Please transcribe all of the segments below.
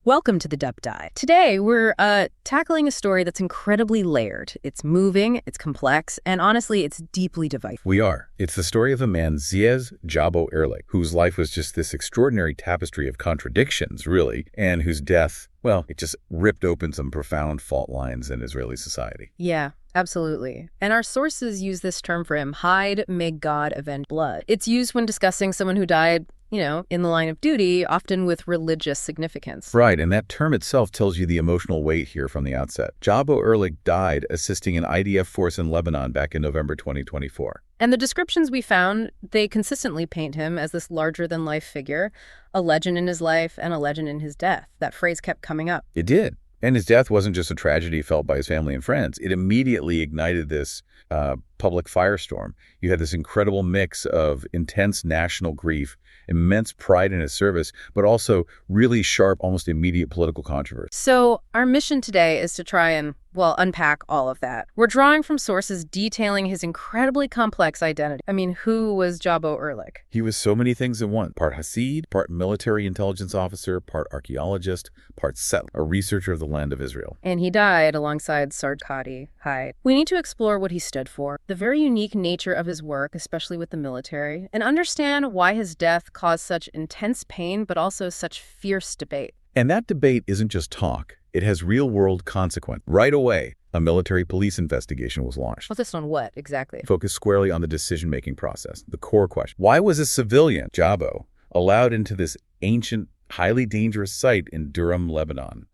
Welcome to the Deep Dive. Today, we're tackling a story that's incredibly layered. It's moving, it's complex, and honestly, it's deeply divisive. We are. It's the story of a man, Jabo Ehrlich, whose life was just this extraordinary tapestry of contradictions, really, and whose death, well, it just ripped open some profound fault lines in Israeli society. Yeah, absolutely. And our sources use this term for him, hide, may God avenge blood. It's used when discussing someone who died, in the line of duty, often with religious significance. Right, and that term itself tells you the emotional weight here from the outset. Jabo Ehrlich died assisting an IDF force in Lebanon back in November 2024. And the descriptions we found, they consistently paint him as this larger-than-life figure, a legend in his life and a legend in his death. That phrase kept coming up. It did. And his death wasn't just a tragedy felt by his family and friends. It immediately ignited this public firestorm. You had this incredible mix of intense national grief, immense pride in his service, but also really sharp, almost immediate political controversy. So our mission today is to try and, unpack all of that. We're drawing from sources detailing his incredibly complex identity. I mean, who was Jabo Ehrlich? He was so many things in one. Part Hasid, part military intelligence officer, part archaeologist, part settler, a researcher of the land of Israel. And he died alongside Sarkadi Hyde. We need to explore what he stood for, the very unique nature of his work, especially with the military, and understand why his death caused such intense pain, but also such fierce debate. And that debate isn't just talk. It has real-world consequence. Right away, a military police investigation was launched. Focused on what, exactly? Focused squarely on the decision-making process, the core question. Why was a civilian, Jabo, allowed into this ancient, highly dangerous site in Durham, Lebanon?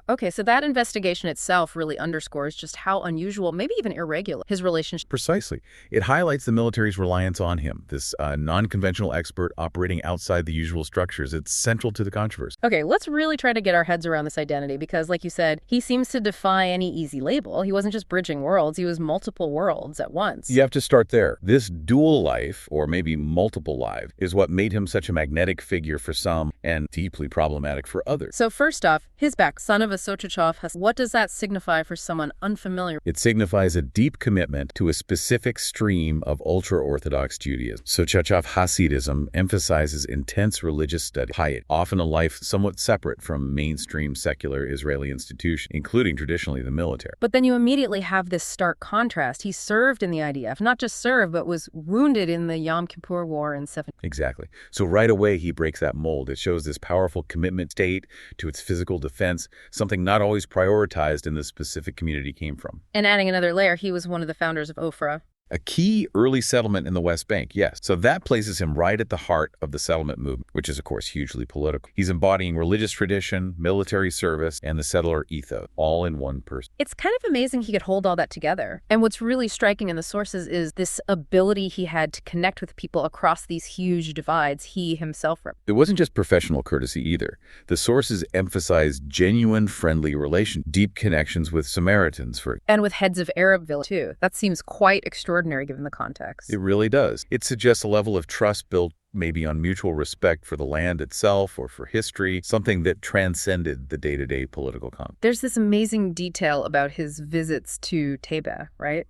Okay, so that investigation itself really underscores just how unusual, maybe even irregular, his relationship. Precisely. It highlights the military's reliance on him, this non-conventional expert operating outside the usual structures. It's central to the controversy. Okay, let's really try to get our heads around this identity because, like you said, he seems to defy any easy label. He wasn't just bridging worlds, he was multiple worlds at once. You have to start there. This dual life, or maybe multiple lives, is what made him such a magnetic figure for some and deeply problematic for others. So first off, his back, son of a Sochachov, what does that signify for someone unfamiliar? It signifies a deep commitment to a specific stream of ultra-Orthodox Judaism. Sochachov Hasidism emphasizes intense religious study, piety, often a life somewhat separate from mainstream secular Israeli institutions, including traditionally the military. But then you immediately have this stark contrast. He served in the IDF, not just served, but was wounded in the Yom Kippur War in 70. Exactly. So right away, he breaks that mold. It shows this powerful commitment state to its physical defense, something not always prioritized in the specific community he came from. And adding another layer, he was one of the founders of Ofra. A key early settlement in the West Bank, yes. So that places him right at the heart of the settlement movement, which is, of course, hugely political. He's embodying religious tradition, military service, and the settler ethos, all in one person. It's kind of amazing he could hold all that together. And what's really striking in the sources is this ability he had to connect with people across these huge divides he himself represented. It wasn't just professional courtesy either. The sources emphasized genuine friendly relations, deep connections with Samaritans, and with heads of Arab village, too. That seems quite extraordinary given the context. It really does. It suggests a level of trust built maybe on mutual respect for the land itself or for history, something that transcended the day-to-day political conflict. There's this amazing detail about his visits to Teba, right?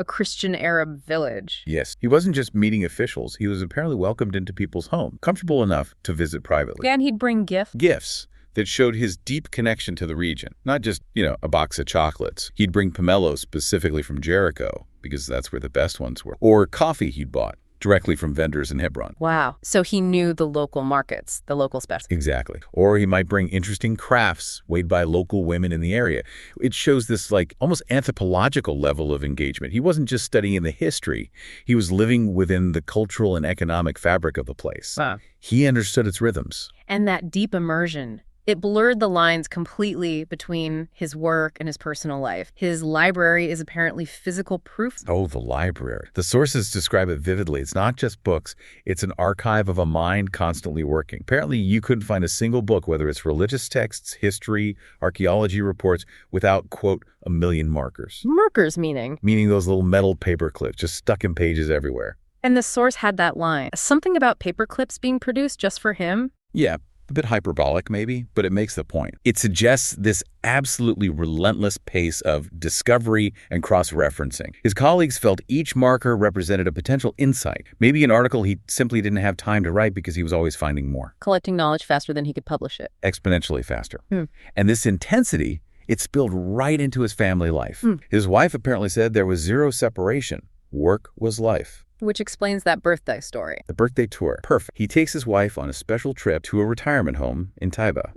A Christian Arab village. Yes. He wasn't just meeting officials. He was apparently welcomed into people's homes, comfortable enough to visit privately. Yeah, and he'd bring gifts. Gifts that showed his deep connection to the region. Not just, a box of chocolates. He'd bring pomelos specifically from Jericho, because that's where the best ones were. Or coffee he'd bought directly from vendors in Hebron. Wow. So he knew the local markets, the local specialties. Exactly. Or he might bring interesting crafts made by local women in the area. It shows this almost anthropological level of engagement. He wasn't just studying the history. He was living within the cultural and economic fabric of the place. Wow. He understood its rhythms. And that deep immersion, it blurred the lines completely between his work and his personal life. His library is apparently physical proof. Oh, the library. The sources describe it vividly. It's not just books. It's an archive of a mind constantly working. Apparently, you couldn't find a single book, whether it's religious texts, history, archaeology reports, without, quote, a million markers. Markers meaning? Meaning those little metal paper clips just stuck in pages everywhere. And the source had that line. Something about paper clips being produced just for him? Yeah. A bit hyperbolic, maybe, but it makes the point. It suggests this absolutely relentless pace of discovery and cross-referencing. His colleagues felt each marker represented a potential insight, maybe an article he simply didn't have time to write because he was always finding more. Collecting knowledge faster than he could publish it. Exponentially faster. And this intensity, it spilled right into his family life. His wife apparently said there was zero separation. Work was life. Which explains that birthday story. The birthday tour. Perfect. He takes his wife on a special trip to a retirement home in Taiba.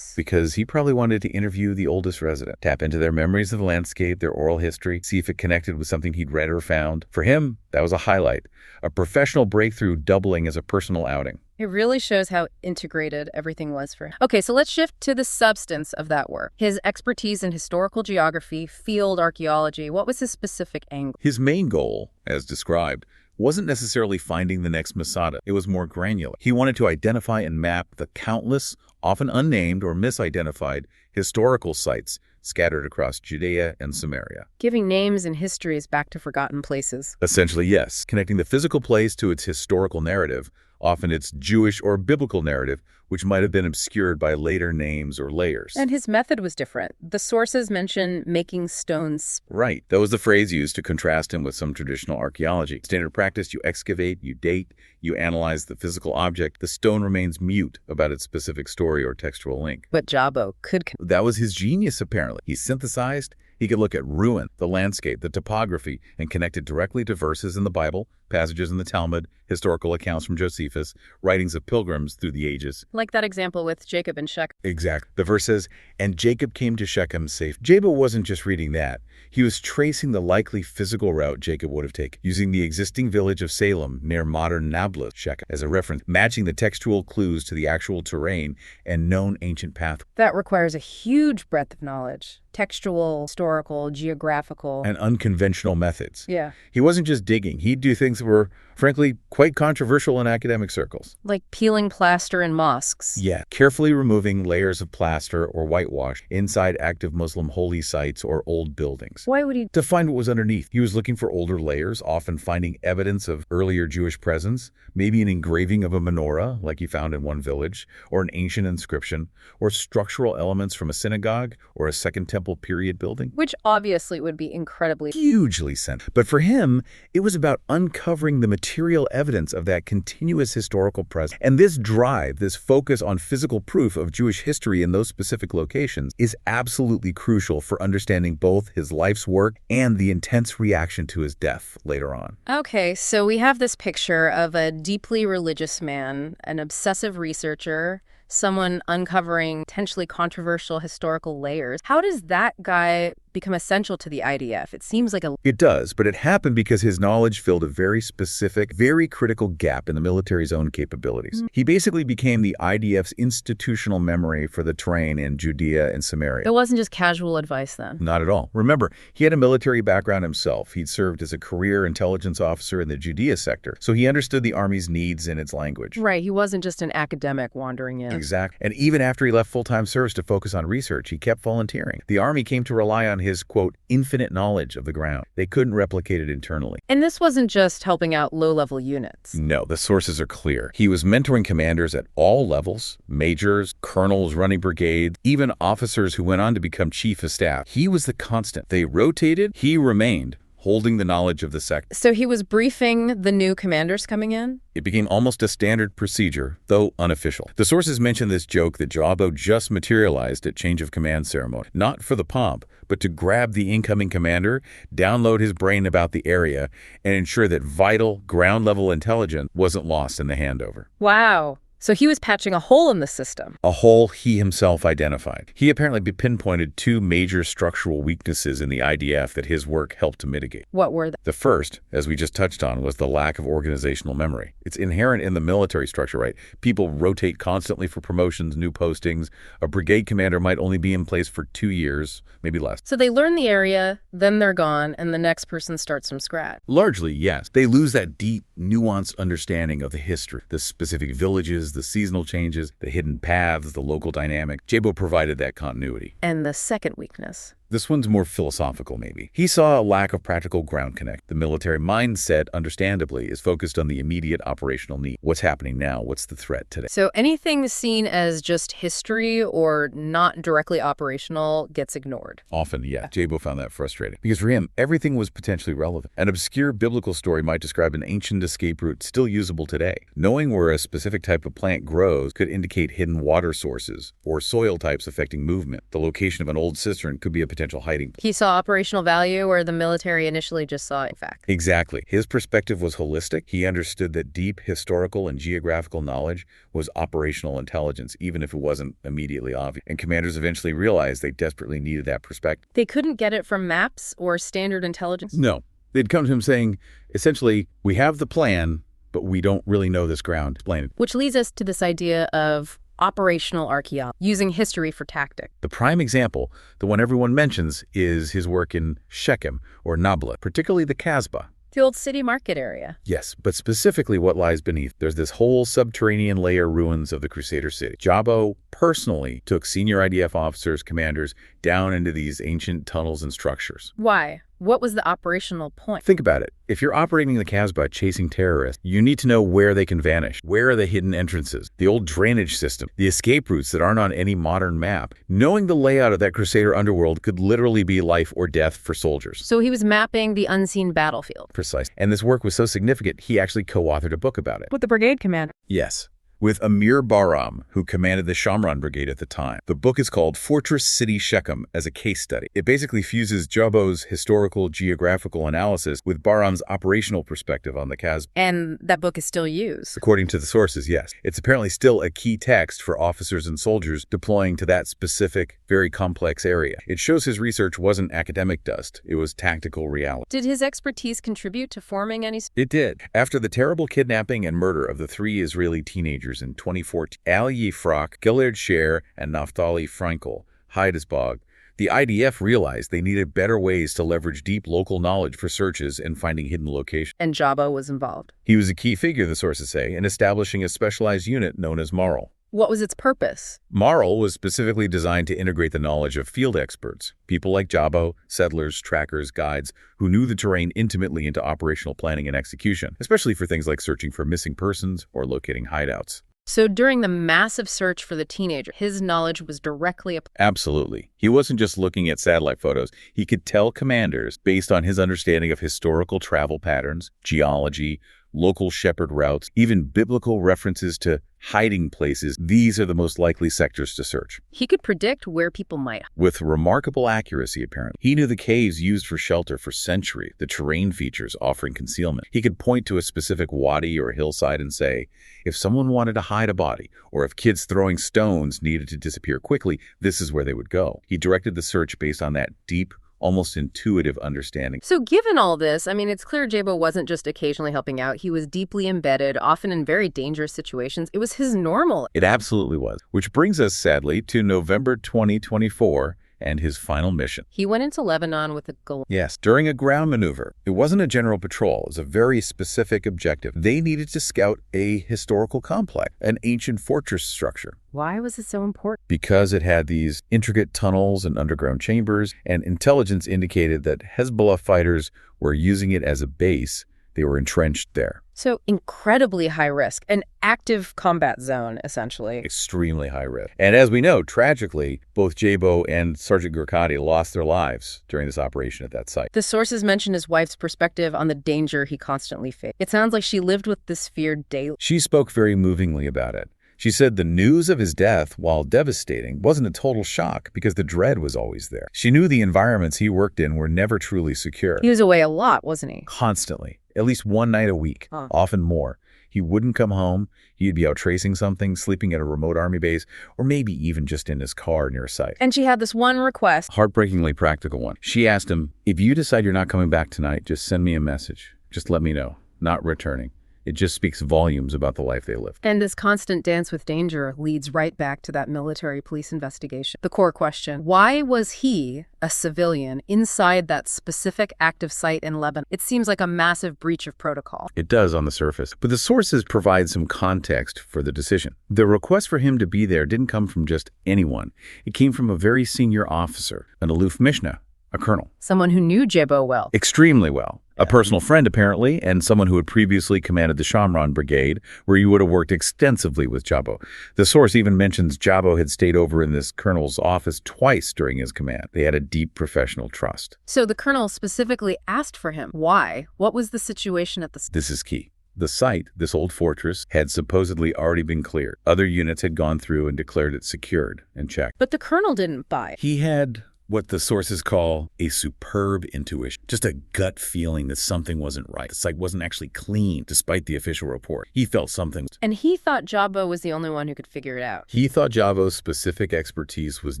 Because he probably wanted to interview the oldest resident, tap into their memories of the landscape, their oral history, see if it connected with something he'd read or found. For him, that was a highlight, a professional breakthrough doubling as a personal outing. It really shows how integrated everything was for him. Okay, so let's shift to the substance of that work. His expertise in historical geography, field archaeology. What was his specific angle? His main goal, as described, wasn't necessarily finding the next Masada. It was more granular. He wanted to identify and map the countless, often unnamed or misidentified, historical sites scattered across Judea and Samaria. Giving names and histories back to forgotten places. Essentially, yes. Connecting the physical place to its historical narrative, often its Jewish or biblical narrative, which might have been obscured by later names or layers. And his method was different. The sources mention making stones. Right. That was the phrase used to contrast him with some traditional archaeology. Standard practice, you excavate, you date, you analyze the physical object. The stone remains mute about its specific story or textual link. But Jabo could... That was his genius, apparently. He synthesized. He could look at ruin, the landscape, the topography, and connect it directly to verses in the Bible, passages in the Talmud, historical accounts from Josephus, writings of pilgrims through the ages. Like that example with Jacob and Shechem. Exactly. The verse says, "And Jacob came to Shechem safe." Jabo wasn't just reading that. He was tracing the likely physical route Jacob would have taken, using the existing village of Salem near modern Nablus, Shechem, as a reference, matching the textual clues to the actual terrain and known ancient path. That requires a huge breadth of knowledge. Textual, historical, geographical. And unconventional methods. Yeah. He wasn't just digging. He'd do things that were, frankly, quite controversial in academic circles. Like peeling plaster in mosques. Yeah, carefully removing layers of plaster or whitewash inside active Muslim holy sites or old buildings. Why would he? To find what was underneath. He was looking for older layers, often finding evidence of earlier Jewish presence, maybe an engraving of a menorah, like he found in one village, or an ancient inscription, or structural elements from a synagogue or a Second Temple period building. Which obviously would be incredibly... hugely sensitive. But for him, it was about uncovering the material evidence of that continuous historical presence. And this drive, this focus on physical proof of Jewish history in those specific locations is absolutely crucial for understanding both his life's work and the intense reaction to his death later on. Okay, so we have this picture of a deeply religious man, an obsessive researcher, someone uncovering potentially controversial historical layers. How does that guy become essential to the IDF? It seems like a... It does, but it happened because his knowledge filled a very specific, very critical gap in the military's own capabilities. He basically became the IDF's institutional memory for the terrain in Judea and Samaria. It wasn't just casual advice then. Not at all. Remember, he had a military background himself. He'd served as a career intelligence officer in the Judea sector, so he understood the Army's needs and its language. Right, he wasn't just an academic wandering in. Exactly. And even after he left full-time service to focus on research, he kept volunteering. The Army came to rely on his, quote, infinite knowledge of the ground. They couldn't replicate it internally. And this wasn't just helping out low-level units. No, the sources are clear. He was mentoring commanders at all levels, majors, colonels running brigades, even officers who went on to become chief of staff. He was the constant. They rotated, he remained, holding the knowledge of the sector. So he was briefing the new commanders coming in? It became almost a standard procedure, though unofficial. The sources mention this joke that Jabo just materialized at change of command ceremony, not for the pomp, but to grab the incoming commander, download his brain about the area, and ensure that vital, ground-level intelligence wasn't lost in the handover. Wow. So he was patching a hole in the system. A hole he himself identified. He apparently pinpointed two major structural weaknesses in the IDF that his work helped to mitigate. What were they? The first, as we just touched on, was the lack of organizational memory. It's inherent in the military structure, right? People rotate constantly for promotions, new postings. A brigade commander might only be in place for 2 years, maybe less. So they learn the area, then they're gone, and the next person starts from scratch. Largely, yes. They lose that deep, nuanced understanding of the history, the specific villages, the seasonal changes, the hidden paths, the local dynamic. Jabo provided that continuity. And the second weakness? This one's more philosophical, maybe. He saw a lack of practical ground connect. The military mindset, understandably, is focused on the immediate operational need. What's happening now? What's the threat today? So anything seen as just history or not directly operational gets ignored. Often, yeah. Jabo found that frustrating. Because for him, everything was potentially relevant. An obscure biblical story might describe an ancient escape route still usable today. Knowing where a specific type of plant grows could indicate hidden water sources or soil types affecting movement. The location of an old cistern could be a potential hiding place. He saw operational value where the military initially just saw fact. Exactly. His perspective was holistic. He understood that deep historical and geographical knowledge was operational intelligence, even if it wasn't immediately obvious. And commanders eventually realized they desperately needed that perspective. They couldn't get it from maps or standard intelligence? No. They'd come to him saying, essentially, we have the plan, but we don't really know this ground. Explain it. Which leads us to this idea of operational archaeology, using history for tactic. The prime example, the one everyone mentions, is his work in Shechem or Nablus, particularly the Casbah. The old city market area. Yes, but specifically what lies beneath. There's this whole subterranean layer ruins of the Crusader city. Jabo personally took senior IDF officers, commanders, down into these ancient tunnels and structures. Why? What was the operational point? Think about it. If you're operating the Casbah chasing terrorists, you need to know where they can vanish. Where are the hidden entrances? The old drainage system, the escape routes that aren't on any modern map. Knowing the layout of that Crusader underworld could literally be life or death for soldiers. So he was mapping the unseen battlefield. Precise. And this work was so significant, he actually co-authored a book about it. With the brigade commander? Yes. With Amir Bahram, who commanded the Shamran Brigade at the time. The book is called Fortress City Shechem as a case study. It basically fuses Jabo's historical geographical analysis with Bahram's operational perspective on the Casbah. And that book is still used? According to the sources, yes. It's apparently still a key text for officers and soldiers deploying to that specific, very complex area. It shows his research wasn't academic dust. It was tactical reality. Did his expertise contribute to forming any... It did. After the terrible kidnapping and murder of the 3 Israeli teenagers in 2014, Al Yifrak, Gilad Sher, and Naftali Frankel, Heidesbog, the IDF realized they needed better ways to leverage deep local knowledge for searches and finding hidden locations. And Jabo was involved. He was a key figure, the sources say, in establishing a specialized unit known as Marl. What was its purpose? Marl was specifically designed to integrate the knowledge of field experts, people like Jabo, settlers, trackers, guides, who knew the terrain intimately into operational planning and execution, especially for things like searching for missing persons or locating hideouts. So during the massive search for the teenager, his knowledge was directly... Absolutely. He wasn't just looking at satellite photos. He could tell commanders, based on his understanding of historical travel patterns, geology, local shepherd routes, even biblical references to hiding places, these are the most likely sectors to search. He could predict where people might. With remarkable accuracy, apparently. He knew the caves used for shelter for centuries, the terrain features offering concealment. He could point to a specific wadi or hillside and say, if someone wanted to hide a body, or if kids throwing stones needed to disappear quickly, this is where they would go. He directed the search based on that deep, almost intuitive understanding. So given all this, I mean, it's clear Jabo wasn't just occasionally helping out. He was deeply embedded, often in very dangerous situations. It was his normal. It absolutely was. Which brings us, sadly, to November 2024 and his final mission. He went into Lebanon with a goal. Yes, during a ground maneuver. It wasn't a general patrol. It was a very specific objective. They needed to scout a historical complex, an ancient fortress structure. Why was it so important? Because it had these intricate tunnels and underground chambers, and intelligence indicated that Hezbollah fighters were using it as a base. They were entrenched there. So incredibly high risk, an active combat zone, essentially. Extremely high risk. And as we know, tragically, both Jabo and Sergeant Gurkati lost their lives during this operation at that site. The sources mention his wife's perspective on the danger he constantly faced. It sounds like she lived with this fear daily. She spoke very movingly about it. She said the news of his death, while devastating, wasn't a total shock because the dread was always there. She knew the environments he worked in were never truly secure. He was away a lot, wasn't he? Constantly. At least one night a week, often more. He wouldn't come home. He'd be out tracing something, sleeping at a remote army base, or maybe even just in his car near a site. And she had this one request. Heartbreakingly practical one. She asked him, if you decide you're not coming back tonight, just send me a message. Just let me know. Not returning. It just speaks volumes about the life they lived. And this constant dance with danger leads right back to that military police investigation. The core question, why was he, a civilian, inside that specific active site in Lebanon? It seems like a massive breach of protocol. It does on the surface, but the sources provide some context for the decision. The request for him to be there didn't come from just anyone. It came from a very senior officer, an aloof Mishnah, a colonel. Someone who knew Jabo well. Extremely well. A personal friend, apparently, and someone who had previously commanded the Shamron Brigade, where he would have worked extensively with Jabo. The source even mentions Jabo had stayed over in this colonel's office twice during his command. They had a deep professional trust. So the colonel specifically asked for him. Why? What was the situation at the site? This is key. The site, this old fortress, had supposedly already been cleared. Other units had gone through and declared it secured and checked. But the colonel didn't buy it. He had what the sources call a superb intuition, just a gut feeling that something wasn't right. The site wasn't actually clean, despite the official report. He felt something. And he thought Jabo was the only one who could figure it out. He thought Jabo's specific expertise was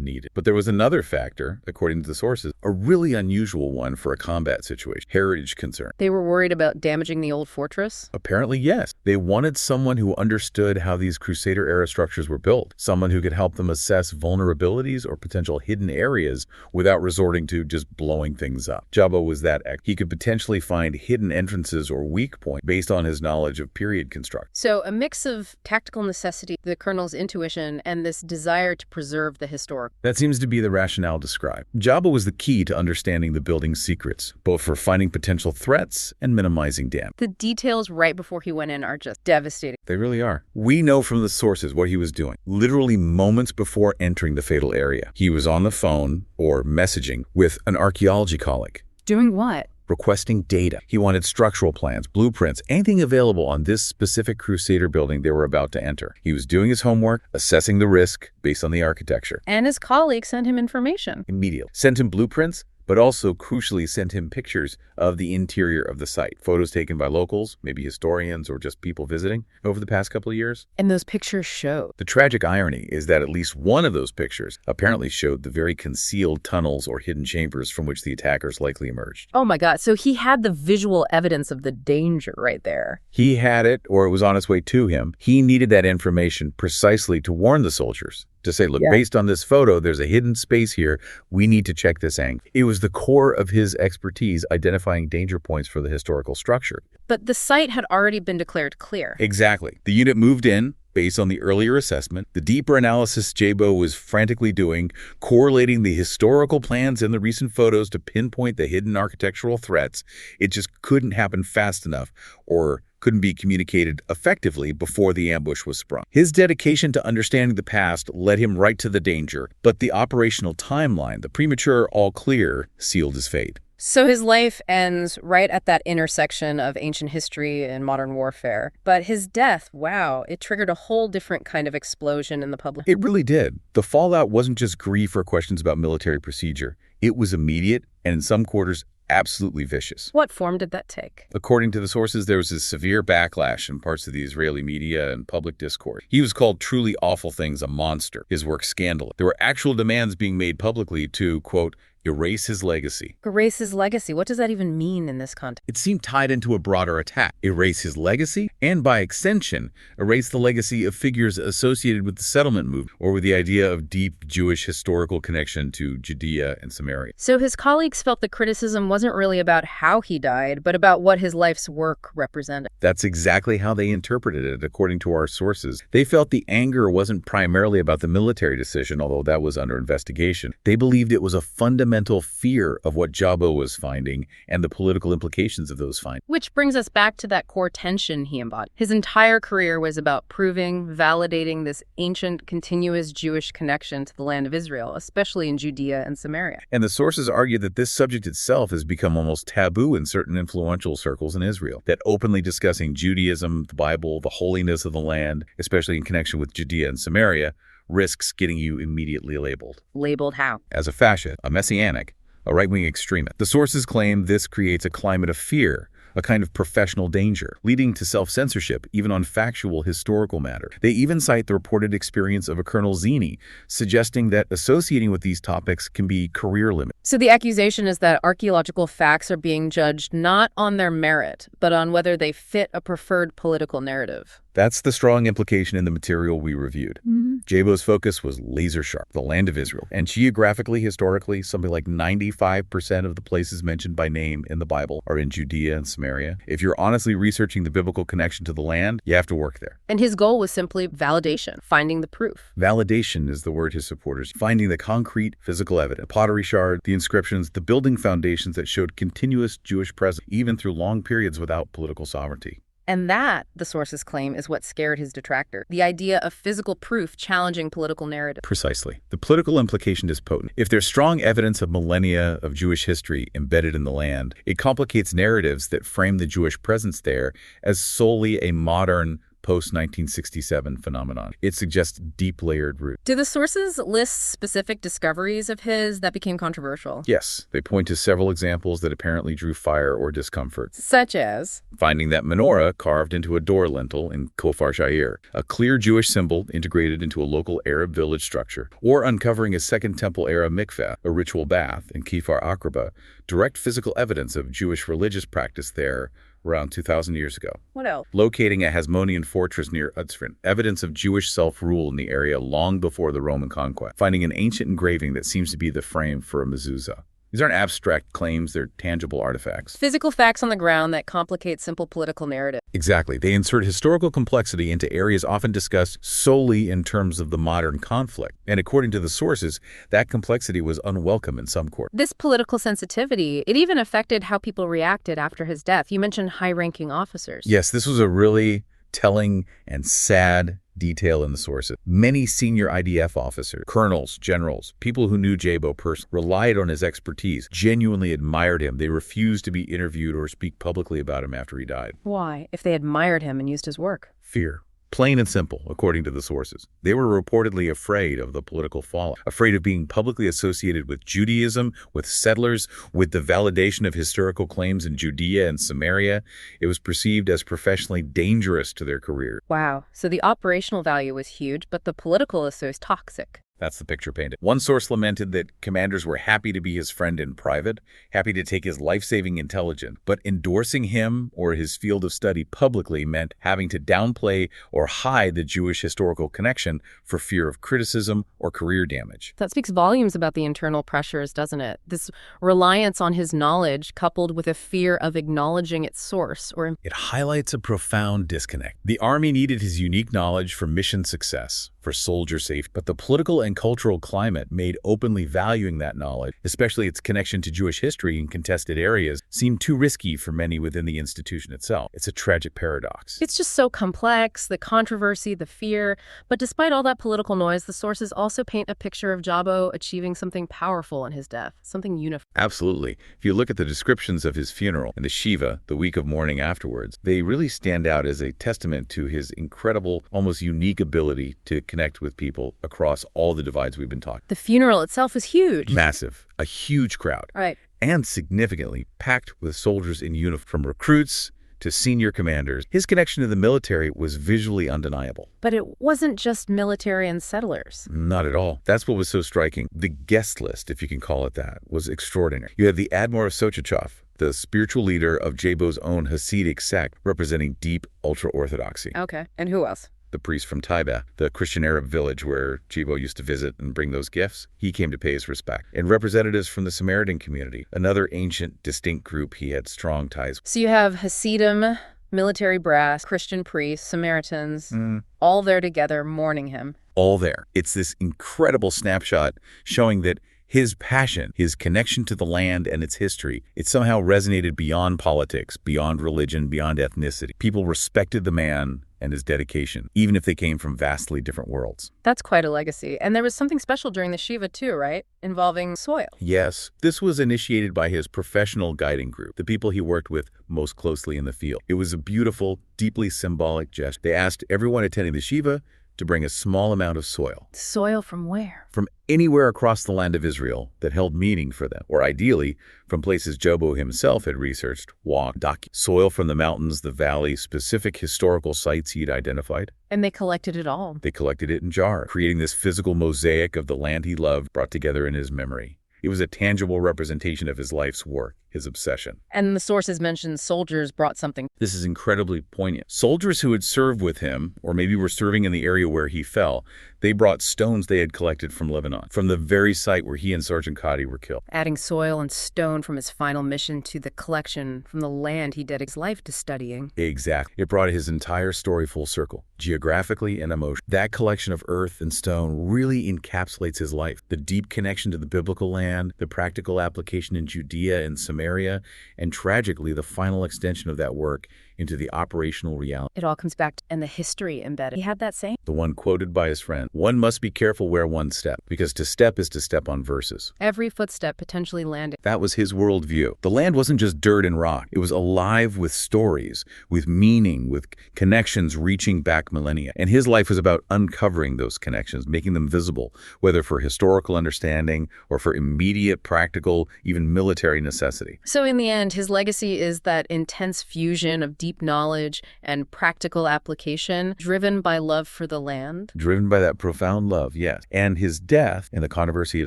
needed. But there was another factor, according to the sources, a really unusual one for a combat situation: heritage concern. They were worried about damaging the old fortress? Apparently, yes. They wanted someone who understood how these Crusader-era structures were built, someone who could help them assess vulnerabilities or potential hidden areas without resorting to just blowing things up. Jabo was that expert. He could potentially find hidden entrances or weak points based on his knowledge of period construction. So a mix of tactical necessity, the colonel's intuition, and this desire to preserve the historic. That seems to be the rationale described. Jabo was the key to understanding the building's secrets, both for finding potential threats and minimizing damage. The details right before he went in are just devastating. They really are. We know from the sources what he was doing. Literally moments before entering the fatal area, he was on the phone or messaging with an archaeology colleague. Doing what? Requesting data. He wanted structural plans, blueprints, anything available on this specific Crusader building they were about to enter. He was doing his homework, assessing the risk based on the architecture. And his colleague sent him information. Immediately. Sent him blueprints, but also crucially sent him pictures of the interior of the site. Photos taken by locals, maybe historians or just people visiting over the past couple of years. And those pictures showed. The tragic irony is that at least one of those pictures apparently showed the very concealed tunnels or hidden chambers from which the attackers likely emerged. Oh my God, so he had the visual evidence of the danger right there. He had it, or it was on its way to him. He needed that information precisely to warn the soldiers. To say, look, based on this photo, there's a hidden space here. We need to check this angle. It was the core of his expertise identifying danger points for the historical structure. But the site had already been declared clear. Exactly. The unit moved in based on the earlier assessment. The deeper analysis Jabo was frantically doing, correlating the historical plans and the recent photos to pinpoint the hidden architectural threats, it just couldn't happen fast enough or couldn't be communicated effectively before the ambush was sprung. His dedication to understanding the past led him right to the danger, but the operational timeline, the premature all clear, sealed his fate. So his life ends right at that intersection of ancient history and modern warfare. But his death, wow, it triggered a whole different kind of explosion in the public. It really did. The fallout wasn't just grief or questions about military procedure. It was immediate and in some quarters absolutely vicious. What form did that take? According to the sources, there was a severe backlash in parts of the Israeli media and public discourse. He was called truly awful things, a monster. His work scandalous. There were actual demands being made publicly to, quote, erase his legacy. Erase his legacy? What does that even mean in this context? It seemed tied into a broader attack. Erase his legacy, and by extension, erase the legacy of figures associated with the settlement movement or with the idea of deep Jewish historical connection to Judea and Samaria. So his colleagues felt the criticism wasn't really about how he died, but about what his life's work represented. That's exactly how they interpreted it, according to our sources. They felt the anger wasn't primarily about the military decision, although that was under investigation. They believed it was a fundamental fear of what Jabo was finding and the political implications of those findings. Which brings us back to that core tension he embodied. His entire career was about proving, validating this ancient, continuous Jewish connection to the land of Israel, especially in Judea and Samaria. And the sources argue that this subject itself has become almost taboo in certain influential circles in Israel, that openly discussing Judaism, the Bible, the holiness of the land, especially in connection with Judea and Samaria, risks getting you immediately labeled. Labeled how? As a fascist, a messianic, a right-wing extremist. The sources claim this creates a climate of fear, a kind of professional danger, leading to self-censorship, even on factual historical matter. They even cite the reported experience of a Colonel Zini, suggesting that associating with these topics can be career limit. So the accusation is that archaeological facts are being judged not on their merit, but on whether they fit a preferred political narrative. That's the strong implication in the material we reviewed. Jabo's focus was laser sharp, the land of Israel. And geographically, historically, something like 95% of the places mentioned by name in the Bible are in Judea and Samaria. If you're honestly researching the biblical connection to the land, you have to work there. And his goal was simply validation, finding the proof. Validation is the word his supporters, finding the concrete physical evidence, pottery shard, the inscriptions, the building foundations that showed continuous Jewish presence, even through long periods without political sovereignty. And that, the sources claim, is what scared his detractor. The idea of physical proof challenging political narrative. Precisely. The political implication is potent. If there's strong evidence of millennia of Jewish history embedded in the land, it complicates narratives that frame the Jewish presence there as solely a modern post-1967 phenomenon. It suggests deep layered roots. Do the sources list specific discoveries of his that became controversial? Yes, they point to several examples that apparently drew fire or discomfort. Such as? Finding that menorah carved into a door lintel in Kofar Shair, a clear Jewish symbol integrated into a local Arab village structure, or uncovering a Second Temple-era mikveh, a ritual bath in Kfar Aqraba, direct physical evidence of Jewish religious practice there around 2,000 years ago. What else? Locating a Hasmonean fortress near Utsfrin, evidence of Jewish self-rule in the area long before the Roman conquest. Finding an ancient engraving that seems to be the frame for a mezuzah. These aren't abstract claims, they're tangible artifacts. Physical facts on the ground that complicate simple political narrative. Exactly. They insert historical complexity into areas often discussed solely in terms of the modern conflict. And according to the sources, that complexity was unwelcome in some quarters. This political sensitivity, it even affected how people reacted after his death. You mentioned high-ranking officers. Yes, this was a really telling and sad detail in the sources. Many senior IDF officers, colonels, generals, people who knew Jabo personally, relied on his expertise, genuinely admired him. They refused to be interviewed or speak publicly about him after he died. Why, if they admired him and used his work? Fear. Plain and simple, according to the sources. They were reportedly afraid of the political fallout, afraid of being publicly associated with Judaism, with settlers, with the validation of historical claims in Judea and Samaria. It was perceived as professionally dangerous to their career. Wow. So the operational value was huge, but the political association was toxic. That's the picture painted. One source lamented that commanders were happy to be his friend in private, happy to take his life-saving intelligence, but endorsing him or his field of study publicly meant having to downplay or hide the Jewish historical connection for fear of criticism or career damage. That speaks volumes about the internal pressures, doesn't it? This reliance on his knowledge coupled with a fear of acknowledging its source or... It highlights a profound disconnect. The Army needed his unique knowledge for mission success, for soldier safety, but the political and cultural climate made openly valuing that knowledge, especially its connection to Jewish history in contested areas, seemed too risky for many within the institution itself. It's a tragic paradox. It's just so complex, the controversy, the fear. But despite all that political noise, the sources also paint a picture of Jabo achieving something powerful in his death, something unified. Absolutely. If you look at the descriptions of his funeral and the Shiva, the week of mourning afterwards, they really stand out as a testament to his incredible, almost unique ability to connect with people across all the divides we've been talking. The funeral itself was huge. Massive. A huge crowd. Right. And significantly packed with soldiers in uniform, from recruits to senior commanders. His connection to the military was visually undeniable. But it wasn't just military and settlers. Not at all. That's what was so striking. The guest list, if you can call it that, was extraordinary. You had the Admor of Sochichov, the spiritual leader of Jabo's own Hasidic sect, representing deep ultra-Orthodoxy. Okay. And who else? The priest from Taiba, the Christian Arab village where Jabo used to visit and bring those gifts, he came to pay his respect. And representatives from the Samaritan community, another ancient, distinct group he had strong ties with. So you have Hasidim, military brass, Christian priests, Samaritans, all there together mourning him. All there. It's this incredible snapshot showing that his passion, his connection to the land and its history, it somehow resonated beyond politics, beyond religion, beyond ethnicity. People respected the man and his dedication, even if they came from vastly different worlds. That's quite a legacy. And there was something special during the Shiva too, right? Involving soil. Yes. This was initiated by his professional guiding group, the people he worked with most closely in the field. It was a beautiful, deeply symbolic gesture. They asked everyone attending the Shiva to bring a small amount of soil. Soil from where? From anywhere across the land of Israel that held meaning for them, or ideally, from places Jabo himself had researched, walked, documented. Soil from the mountains, the valley, specific historical sites he'd identified. And they collected it all. They collected it in jars, creating this physical mosaic of the land he loved brought together in his memory. It was a tangible representation of his life's work, his obsession. And the sources mentioned soldiers brought something. This is incredibly poignant. Soldiers who had served with him, or maybe were serving in the area where he fell, they brought stones they had collected from Lebanon, from the very site where he and Sergeant Cotty were killed. Adding soil and stone from his final mission to the collection from the land he dedicated his life to studying. Exactly. It brought his entire story full circle, geographically and emotionally. That collection of earth and stone really encapsulates his life. The deep connection to the biblical land, the practical application in Judea and Samaria, and tragically, the final extension of that work into the operational reality. It all comes back to, and the history embedded. He had that saying. The one quoted by his friend, "One must be careful where one steps, because to step is to step on verses." Every footstep potentially landed. That was his worldview. The land wasn't just dirt and rock. It was alive with stories, with meaning, with connections reaching back millennia. And his life was about uncovering those connections, making them visible, whether for historical understanding or for immediate, practical, even military necessity. So in the end, his legacy is that intense fusion of deep knowledge and practical application, driven by love for the land. Driven by that profound love, yes. And his death and the controversy it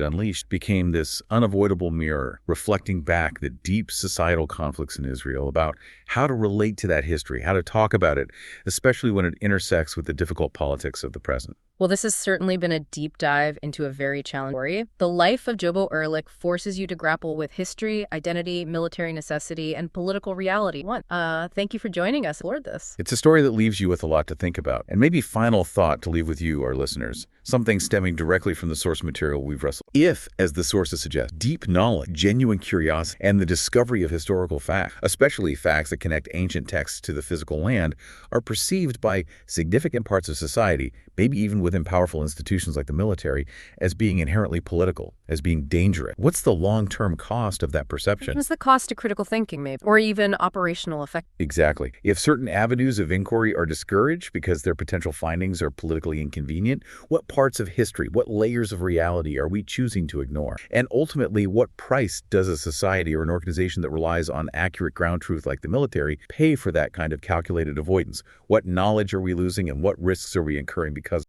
unleashed became this unavoidable mirror, reflecting back the deep societal conflicts in Israel about how to relate to that history, how to talk about it, especially when it intersects with the difficult politics of the present. Well, this has certainly been a deep dive into a very challenging story. The life of Jabo Ehrlich forces you to grapple with history, identity, military necessity, and political reality. Thank you for joining us. Lord, this. It's a story that leaves you with a lot to think about. And maybe final thought to leave with you, our listeners, something stemming directly from the source material we've wrestled. If, as the sources suggest, deep knowledge, genuine curiosity, and the discovery of historical facts, especially facts that connect ancient texts to the physical land, are perceived by significant parts of society, maybe even within powerful institutions like the military, as being inherently political, as being dangerous. What's the long-term cost of that perception? What's the cost to critical thinking, maybe, or even operational effect? Exactly. If certain avenues of inquiry are discouraged because their potential findings are politically inconvenient, what parts of history, what layers of reality are we choosing to ignore? And ultimately, what price does a society or an organization that relies on accurate ground truth like the military pay for that kind of calculated avoidance? What knowledge are we losing and what risks are we incurring because